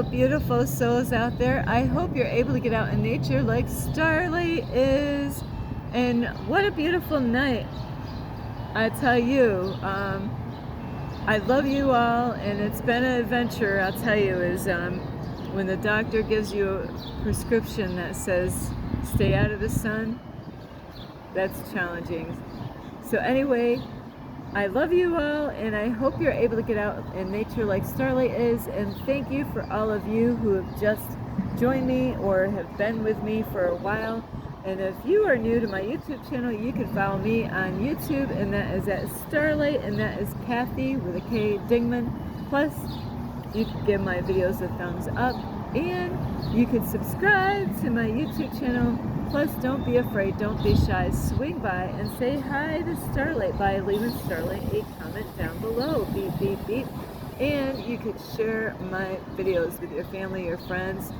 beautiful souls out there. I hope you're able to get out in nature like Starlight is. And what a beautiful night. I tell you, I love you all, and it's been an adventure, I'll tell you, is when the doctor gives you a prescription that says stay out of the sun, that's challenging. So anyway, I love you all, and I hope you're able to get out in nature like Starlight is, and thank you for all of you who have just joined me or have been with me for a while. And if you are new to my YouTube channel, you can follow me on YouTube, and that is at Starlight, and that is Kathy with a K Dingman. Plus, you can give my videos a thumbs up, and you can subscribe to my YouTube channel. Plus, don't be afraid, don't be shy. Swing by and say hi to Starlight by leaving Starlight a comment down below. Beep, beep, beep. And you can share my videos with your family, your friends.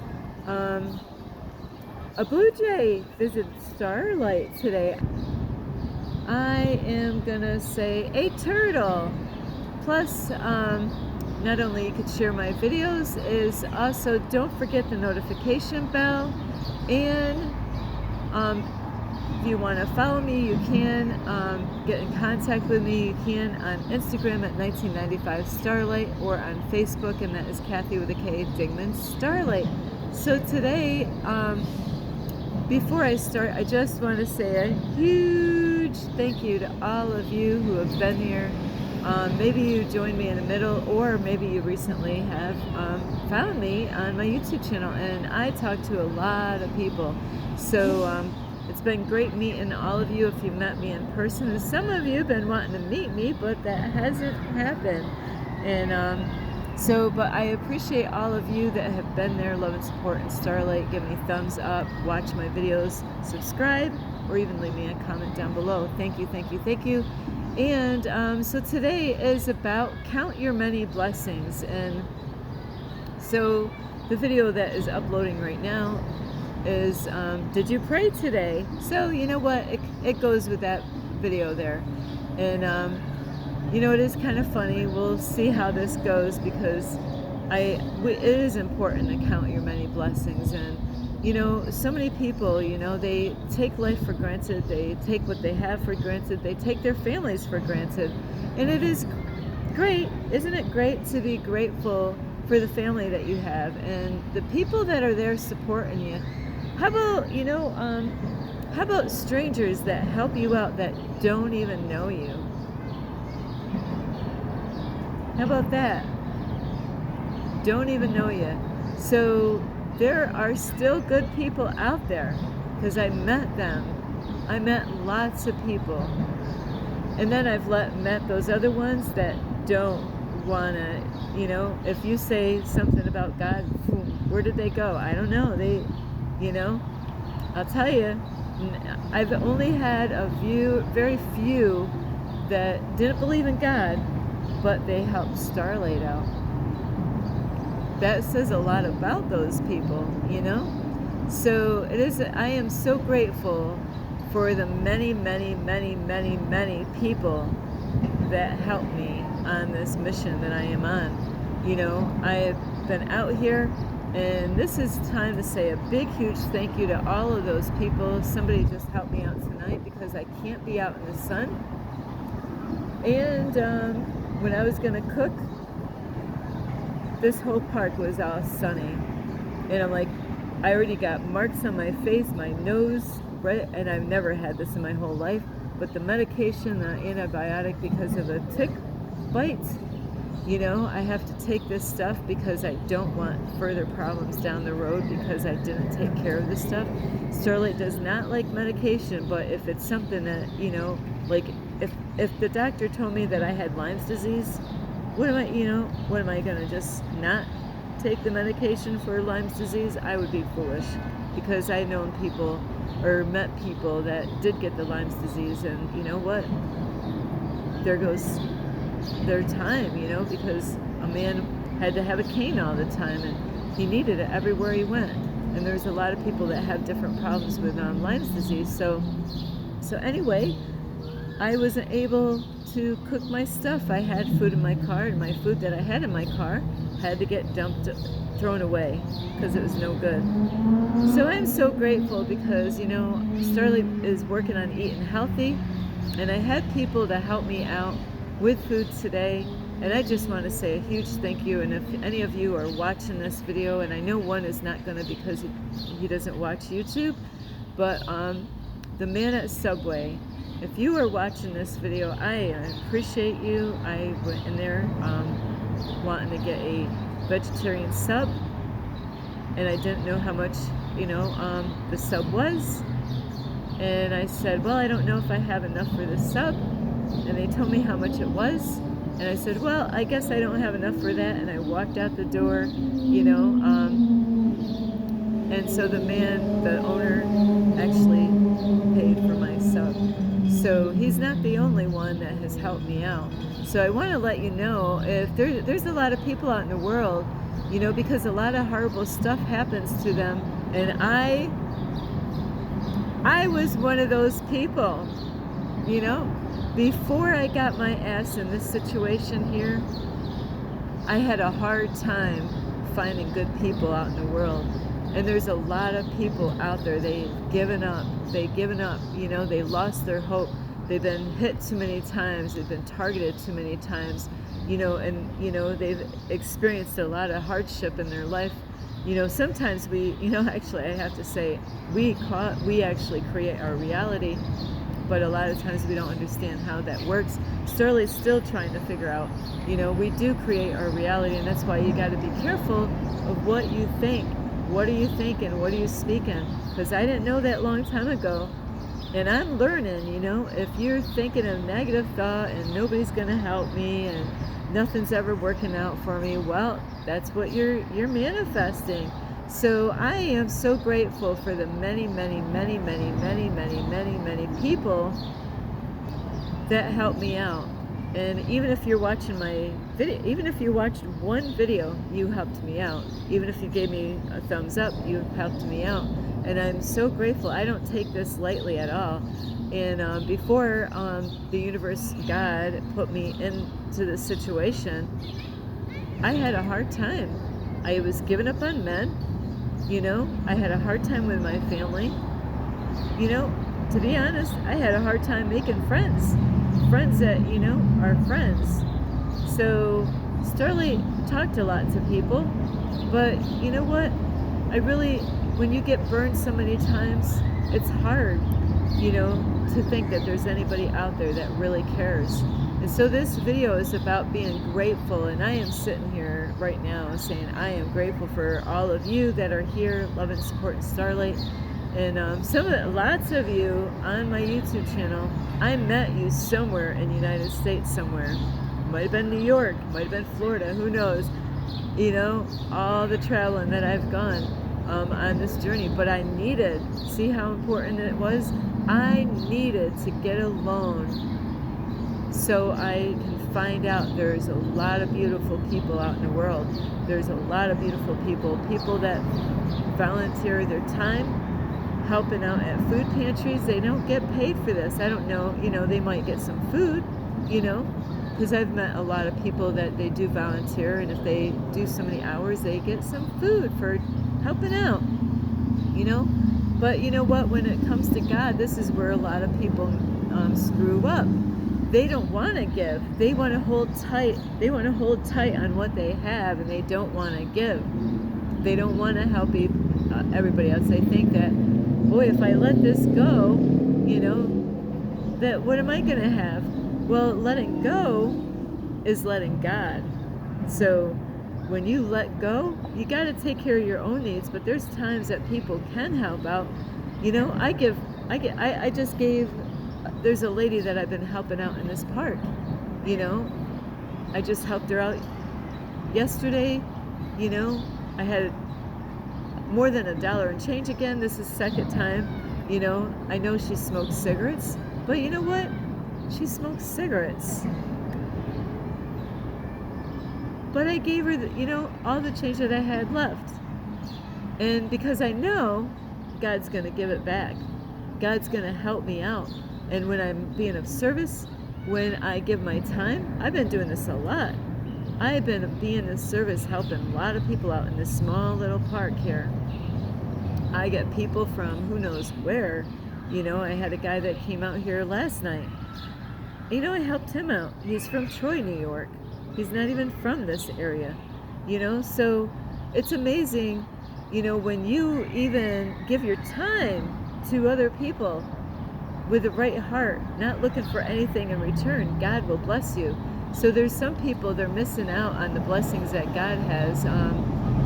A blue jay visited Starlight today. I am gonna say a turtle. Plus, not only you can share my videos, is also don't forget the notification bell. And if you want to follow me, you can get in contact with me. You can on Instagram at 1995 Starlight, or on Facebook, and that is Kathy with a K Dingman Starlight. So today, before I start, I just want to say a huge thank you to all of you who have been here. Maybe you joined me in the middle, or maybe you recently have found me on my YouTube channel, and I talk to a lot of people. So it's been great meeting all of you if you met me in person. And some of you have been wanting to meet me, but that hasn't happened. And but I appreciate all of you that have been there, love and support and Starlight. Give me thumbs up, watch my videos, subscribe, or even leave me a comment down below. Thank you, thank you, thank you. And so today is about count your many blessings. And so the video that is uploading right now is did you pray today? So you know what, it goes with that video there. And you know, it is kind of funny. We'll see how this goes, because it is important to count your many blessings. And you know, so many people, you know, they take life for granted, they take what they have for granted, they take their families for granted. And it is great, isn't it great to be grateful for the family that you have and the people that are there supporting you? How about, you know, how about strangers that help you out that don't even know you? How about that? Don't even know you. So there are still good people out there, because I met them. I met lots of people. And then I've met those other ones that don't want to, you know, if you say something about God, where did they go? I don't know. They, you know, I'll tell you, I've only had very few that didn't believe in God, but they helped Starlight out. That says a lot about those people, you know? So it is, I am so grateful for the many, many, many, many, many people that helped me on this mission that I am on. You know, I have been out here, and this is time to say a big, huge thank you to all of those people. Somebody just helped me out tonight because I can't be out in the sun. And when I was gonna cook, this whole park was all sunny, and I'm like, I already got marks on my face, my nose, right? And I've never had this in my whole life, but the medication, the antibiotic, because of a tick bite, you know, I have to take this stuff because I don't want further problems down the road, because I didn't take care of this stuff. Starlight does not like medication, but if it's something that, you know, like if the doctor told me that I had Lyme's disease, what am I gonna just not take the medication for Lyme's disease? I would be foolish, because I've known people or met people that did get the Lyme's disease, and you know what? There goes their time, you know, because a man had to have a cane all the time, and he needed it everywhere he went. And there's a lot of people that have different problems with Lyme's disease. So anyway, I wasn't able to cook my stuff. I had food in my car, and my food that I had in my car had to get dumped thrown away because it was no good. So I'm so grateful because, Starlee is working on eating healthy, and I had people to help me out with food today. And I just want to say a huge thank you. And if any of you are watching this video, and I know one is not going to because he doesn't watch YouTube, but the man at Subway, if you are watching this video, I appreciate you. I went in there wanting to get a vegetarian sub, and I didn't know how much, the sub was. And I said, well, I don't know if I have enough for the sub. And they told me how much it was. And I said, well, I guess I don't have enough for that. And I walked out the door, and so the owner actually paid for my sub. So he's not the only one that has helped me out. So I want to let you know, if there's a lot of people out in the world, because a lot of horrible stuff happens to them. And I was one of those people, Before I got my ass in this situation here, I had a hard time finding good people out in the world. And there's a lot of people out there, they've given up, they lost their hope. They've been hit too many times, they've been targeted too many times, they've experienced a lot of hardship in their life. Sometimes actually I have to say, we actually create our reality, but a lot of times we don't understand how that works. Starlee's still trying to figure out, we do create our reality, and that's why you got to be careful of what you think. What are you thinking? What are you speaking? Because I didn't know that long time ago. And I'm learning, if you're thinking a negative thought and nobody's going to help me and nothing's ever working out for me, well, that's what you're manifesting. So I am so grateful for the many, many, many, many, many, many, many, many people that help me out. And even if you're watching my video, even if you watched one video, you helped me out. Even if you gave me a thumbs up, you helped me out. And I'm so grateful. I don't take this lightly at all. And before the universe, God, put me into this situation, I had a hard time. I was giving up on men. I had a hard time with my family. To be honest, I had a hard time making friends that, are friends. So Starlee talked a lot to people, but you know what? When you get burned so many times, it's hard, to think that there's anybody out there that really cares. And so this video is about being grateful, and I am sitting here right now saying I am grateful for all of you that are here loving, supporting Starlee. And lots of you on my YouTube channel, I met you somewhere in the United States somewhere. Might have been New York, might have been Florida, who knows. All the traveling that I've gone on this journey. But I needed, see how important it was? I needed to get a loan so I can find out there's a lot of beautiful people out in the world. There's a lot of beautiful people that volunteer their time helping out at food pantries. They don't get paid for this. I don't know, they might get some food, because I've met a lot of people that they do volunteer, and if they do so many hours, they get some food for helping out, But you know what? When it comes to God, this is where a lot of people screw up. They don't want to give. They want to hold tight. They want to hold tight on what they have, and they don't want to give. They don't want to help everybody else. They think that, boy, if I let this go, that what am I going to have? Well, letting go is letting God. So when you let go, you got to take care of your own needs, but there's times that people can help out. I just gave, there's a lady that I've been helping out in this park, I just helped her out yesterday, I had more than $1 and change again. This is second time, I know she smokes cigarettes, but you know what? She smokes cigarettes. But I gave her, all the change that I had left. And because I know God's going to give it back. God's going to help me out. And when I'm being of service, when I give my time, I've been doing this a lot. I've been being in service, helping a lot of people out in this small little park here. I get people from who knows where. I had a guy that came out here last night. I helped him out. He's from Troy, New York. He's not even from this area. So it's amazing, when you even give your time to other people with the right heart, not looking for anything in return, God will bless you. So there's some people, they're missing out on the blessings that God has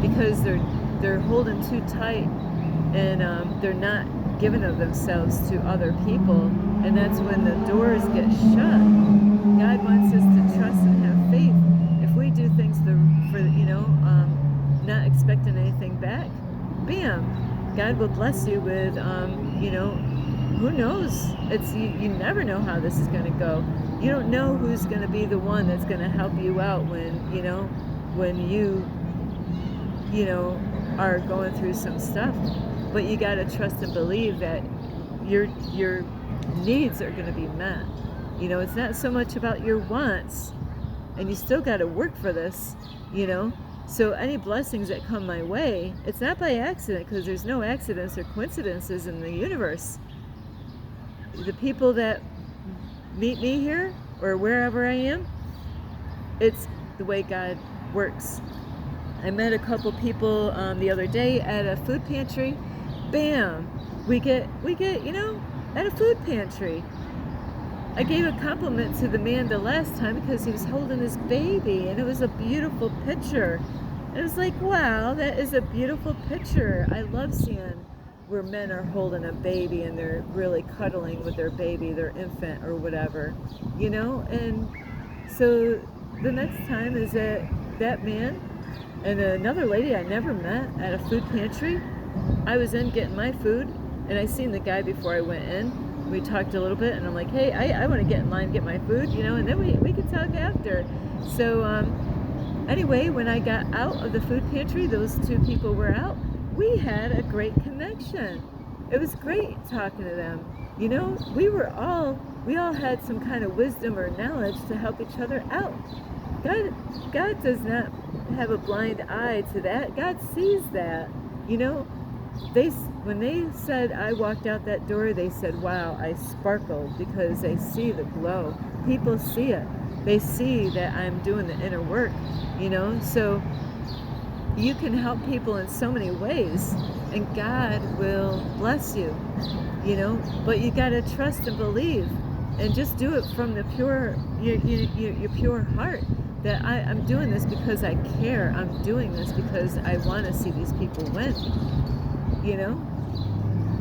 because they're holding too tight, and they're not giving of themselves to other people, and that's when the doors get shut. God wants us to trust and have faith. If we do things not expecting anything back, bam, God will bless you with, who knows? You never know how this is going to go. You don't know who's going to be the one that's going to help you out when you are going through some stuff. But you got to trust and believe that your needs are going to be met. It's not so much about your wants, and you still got to work for this, So any blessings that come my way, it's not by accident, because there's no accidents or coincidences in the universe. The people that meet me here or wherever I am, it's the way God works. I met a couple people the other day at a food pantry. Bam, we get at a food pantry. I gave a compliment to the man the last time because he was holding his baby, and it was a beautiful picture. It was like, wow, that is a beautiful picture. I love seeing where men are holding a baby and they're really cuddling with their baby, their infant or whatever, and so the next time is that man and another lady I never met at a food pantry. I was in getting my food, and I seen the guy before I went in. We talked a little bit, and I'm like, hey, I want to get in line and get my food, and then we could talk after. So anyway, when I got out of the food pantry, those two people were out. We had a great connection. It was great talking to them. We all had some kind of wisdom or knowledge to help each other out. God does not have a blind eye to that. God sees that. When they said I walked out that door, they said, wow, I sparkled, because they see the glow. People see it. They see that I'm doing the inner work, so you can help people in so many ways, and God will bless you, but you got to trust and believe, and just do it from the your pure heart, that I'm doing this because I care. I'm doing this because I want to see these people win.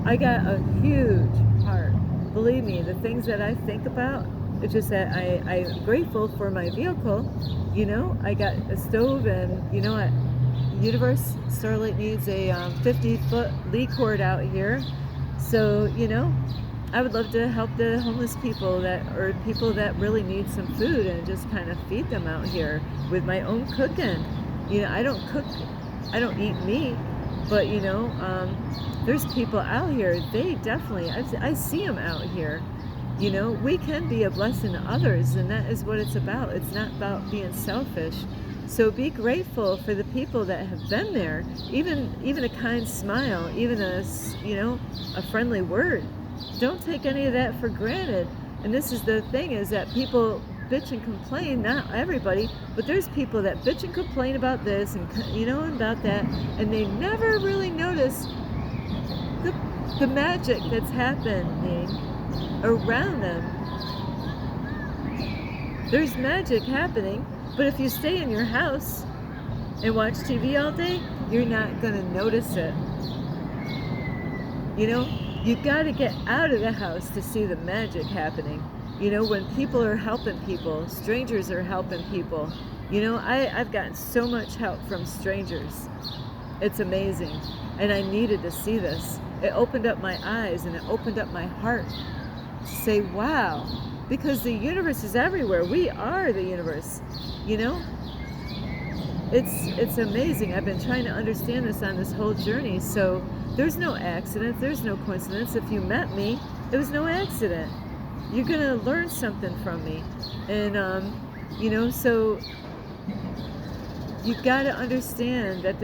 I got a huge heart. Believe me, the things that I think about, it's just that I'm grateful for my vehicle. I got a stove, and Universe Starlight needs a 50-foot lead cord out here. So, I would love to help the homeless people or people that really need some food, and just kind of feed them out here with my own cooking. I don't cook, I don't eat meat, but there's people out here, they definitely, I see them out here. We can be a blessing to others, and that is what it's about. It's not about being selfish. So be grateful for the people that have been there, even a kind smile, even a friendly word. Don't take any of that for granted. And this is the thing, is that people bitch and complain, not everybody, but there's people that bitch and complain about this and about that, and they never really notice the magic that's happening around them. There's magic happening, but if you stay in your house and watch TV all day, you're not going to notice it. You got to get out of the house to see the magic happening. When people are helping people, strangers are helping people. I've gotten so much help from strangers. It's amazing. And I needed to see this. It opened up my eyes, and it opened up my heart to say, wow, because the universe is everywhere. We are the universe, It's amazing. I've been trying to understand this on this whole journey. So there's no accident. There's no coincidence. If you met me, it was no accident. You're going to learn something from me. And, so You got to understand that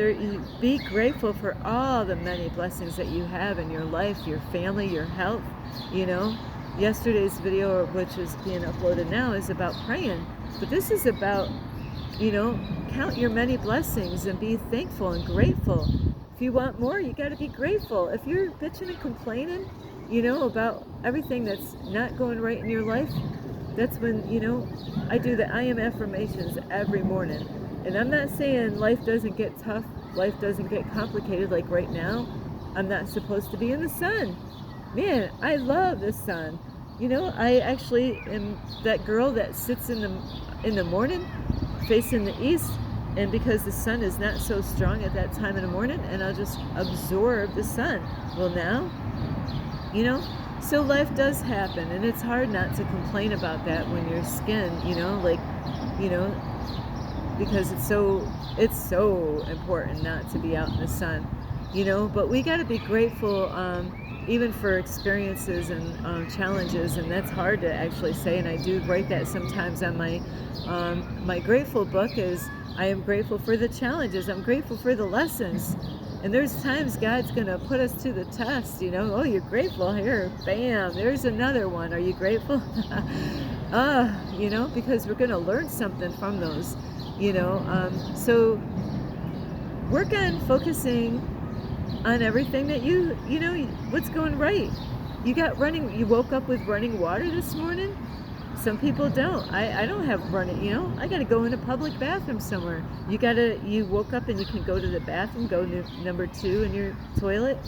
be grateful for all the many blessings that you have in your life, your family, your health. You know, yesterday's video, which is being uploaded now, is about praying, but this is about, count your many blessings and be thankful and grateful. If you want more, you got to be grateful. If you're bitching and complaining, about everything that's not going right in your life, that's when, I do the I am affirmations every morning. And I'm not saying life doesn't get tough, life doesn't get complicated. Like right now, I'm not supposed to be in the sun. Man, I love the sun. I actually am that girl that sits in the morning facing the east, and because the sun is not so strong at that time in the morning, and I'll just absorb the sun. Well, now, so life does happen, and it's hard not to complain about that when your skin, because it's so important not to be out in the sun, but we got to be grateful, even for experiences and challenges, and that's hard to actually say, and I do write that sometimes on my grateful book. Is I am grateful for the challenges, I'm grateful for the lessons, and there's times God's gonna put us to the test. Oh, you're grateful, here, bam, there's another one. Are you grateful? Because we're gonna learn something from those. So work on focusing on everything that what's going right. You woke up with running water this morning. Some people don't. I don't have running, I got to go in a public bathroom somewhere. You woke up and you can go to the bathroom, go to number 2 in your toilet.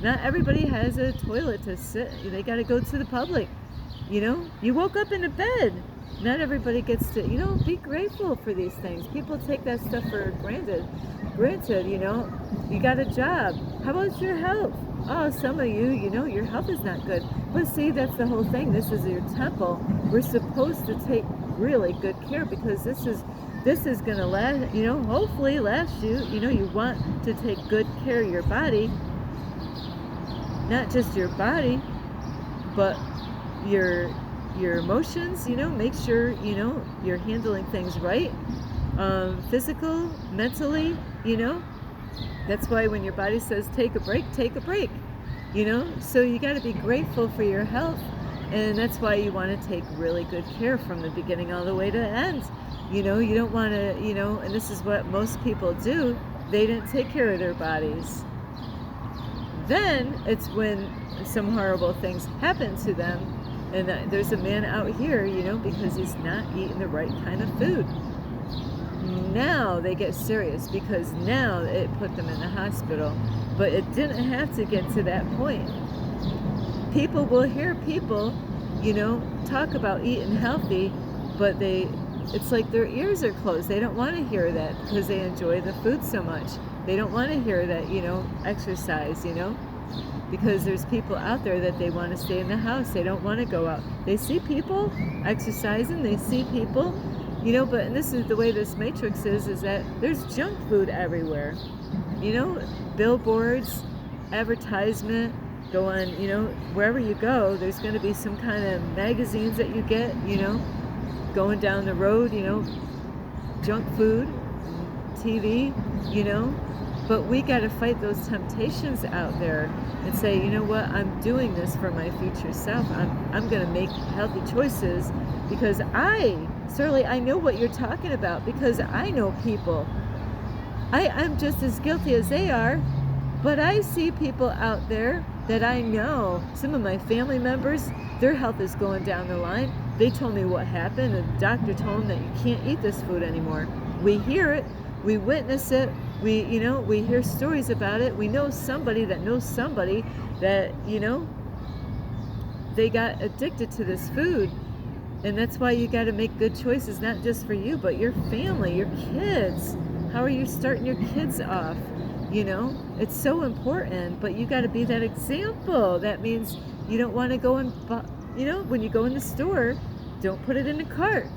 Not everybody has a toilet to sit. They got to go to the public. You woke up in a bed. Not everybody gets to, be grateful for these things. People take that stuff for granted. You got a job. How about your health? Oh, some of you, your health is not good. But see, that's the whole thing. This is your temple. We're supposed to take really good care, because this is going to last, hopefully last you. You want to take good care of your body. Not just your body, but your emotions. Make sure, you're handling things right. Physical, mentally, that's why when your body says take a break, so you got to be grateful for your health, and that's why you want to take really good care from the beginning all the way to the end. You don't want to, and this is what most people do, they didn't take care of their bodies. Then it's when some horrible things happen to them, and there's a man out here, because he's not eating the right kind of food. Now they get serious, because now it put them in the hospital. But it didn't have to get to that point. People will hear people, talk about eating healthy, but it's like their ears are closed. They don't want to hear that, because they enjoy the food so much. They don't want to hear that, exercise, because there's people out there that they want to stay in the house. They don't want to go out. They see people exercising. They see people, but and this is the way this matrix is that there's junk food everywhere. Billboards, advertisement, go on, wherever you go, there's going to be some kind of magazines that you get, going down the road, junk food, TV, but we got to fight those temptations out there and say, you know what, I'm doing this for my future self. I'm going to make healthy choices, because I know what you're talking about, because I know people. I'm just as guilty as they are, but I see people out there that I know, some of my family members, their health is going down the line. They told me what happened. The doctor told them that you can't eat this food anymore. We hear it, we witness it, we hear stories about it. We know somebody that knows somebody that, they got addicted to this food. And that's why you got to make good choices, not just for you, but your family, your kids. How are you starting your kids off? It's so important, but you got to be that example. That means you don't want to go and, when you go in the store, don't put it in the cart.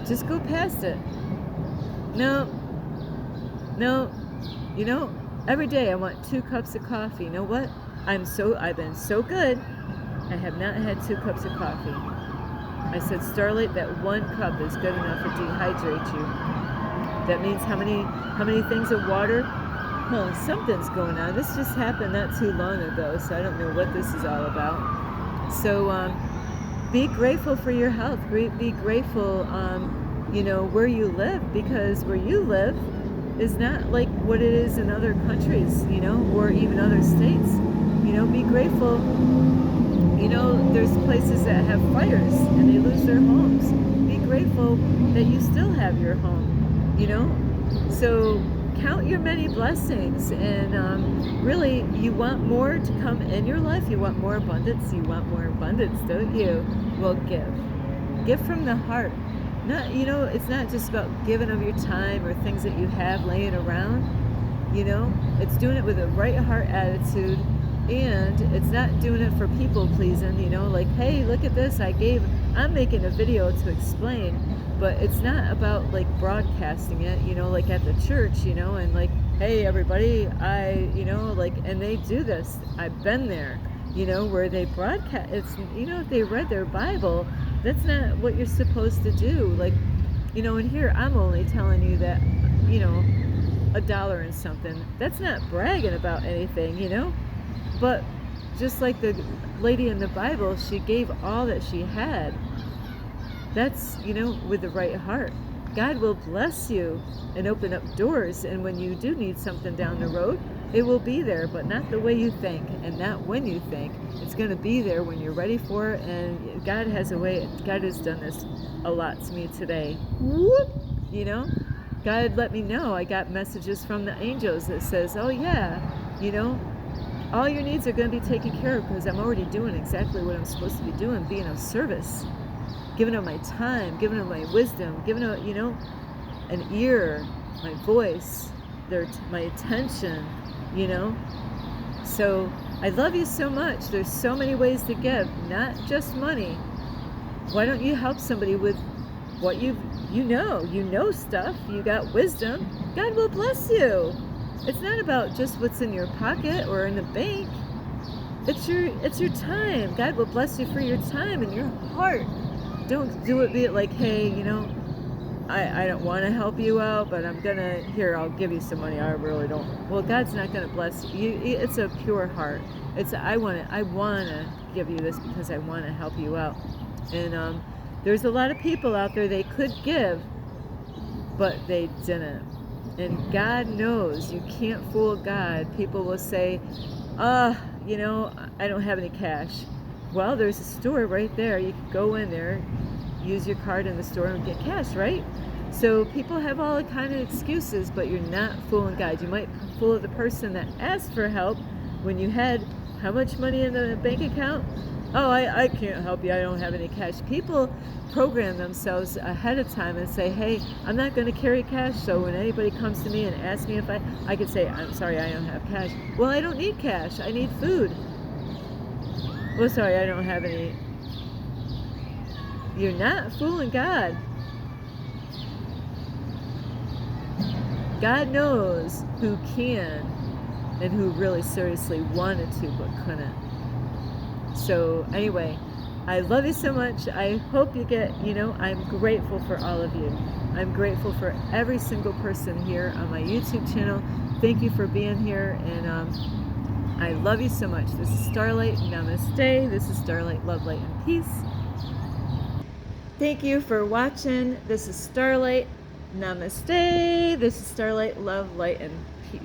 Just go past it. No. Every day I want 2 cups of coffee. You know what? I've been so good. I have not had 2 cups of coffee. I said, Starlight, that 1 cup is good enough to dehydrate you. That means how many things of water? Huh, something's going on. This just happened not too long ago, so I don't know what this is all about. So be grateful for your health. Be grateful, where you live, because where you live is not like what it is in other countries, or even other states. Be grateful. There's places that have fires and they lose their homes. Be grateful that you still have your home, So count your many blessings, and really, you want more to come in your life. You want more abundance. You want more abundance, don't you? Well, give from the heart. Not, it's not just about giving of your time or things that you have laying around. It's doing it with a right heart attitude, and it's not doing it for people pleasing. Like, hey, look at this, I'm making a video to explain. But it's not about like broadcasting it, like at the church, and like, hey everybody, and they do this. I've been there, where they broadcast. It's, if they read their Bible, that's not what you're supposed to do. Like, and here I'm only telling you that, $1 and something. That's not bragging about anything, But just like the lady in the Bible, she gave all that she had. That's, with the right heart. God will bless you and open up doors. And when you do need something down the road, it will be there, but not the way you think and not when you think. It's going to be there when you're ready for it. And God has a way. God has done this a lot to me today. Whoop! God let me know. I got messages from the angels that says, oh yeah, all your needs are going to be taken care of, because I'm already doing exactly what I'm supposed to be doing, being of service. Giving them my time, giving them my wisdom, giving them, an ear, my voice, my attention, So I love you so much. There's so many ways to give, not just money. Why don't you help somebody with what you know stuff, you got wisdom, God will bless you. It's not about just what's in your pocket or in the bank. It's your time. God will bless you for your time and your heart. Don't do it, be it like, hey, I don't want to help you out, but I'll give you some money. I really don't. Well, God's not going to bless you. It's a pure heart. It's, I want to give you this because I want to help you out. And there's a lot of people out there, they could give, but they didn't. And God knows, you can't fool God. People will say, I don't have any cash. Well, there's a store right there. You can go in there, use your card in the store and get cash, right? So people have all kind of excuses, but you're not fooling God. You might fool the person that asked for help when you had how much money in the bank account? Oh, I can't help you. I don't have any cash. People program themselves ahead of time and say, hey, I'm not going to carry cash. So when anybody comes to me and asks me if I could say, I'm sorry, I don't have cash. Well, I don't need cash. I need food. Well, sorry, I don't have any. You're not fooling God. God knows who can and who really seriously wanted to but couldn't. So anyway, I love you so much. I hope you get, I'm grateful for all of you. I'm grateful for every single person here on my YouTube channel. Thank you for being here, and I love you so much. This is Starlight. Namaste. This is Starlight. Love, light, and peace. Thank you for watching. This is Starlight. Namaste. This is Starlight. Love, light, and peace.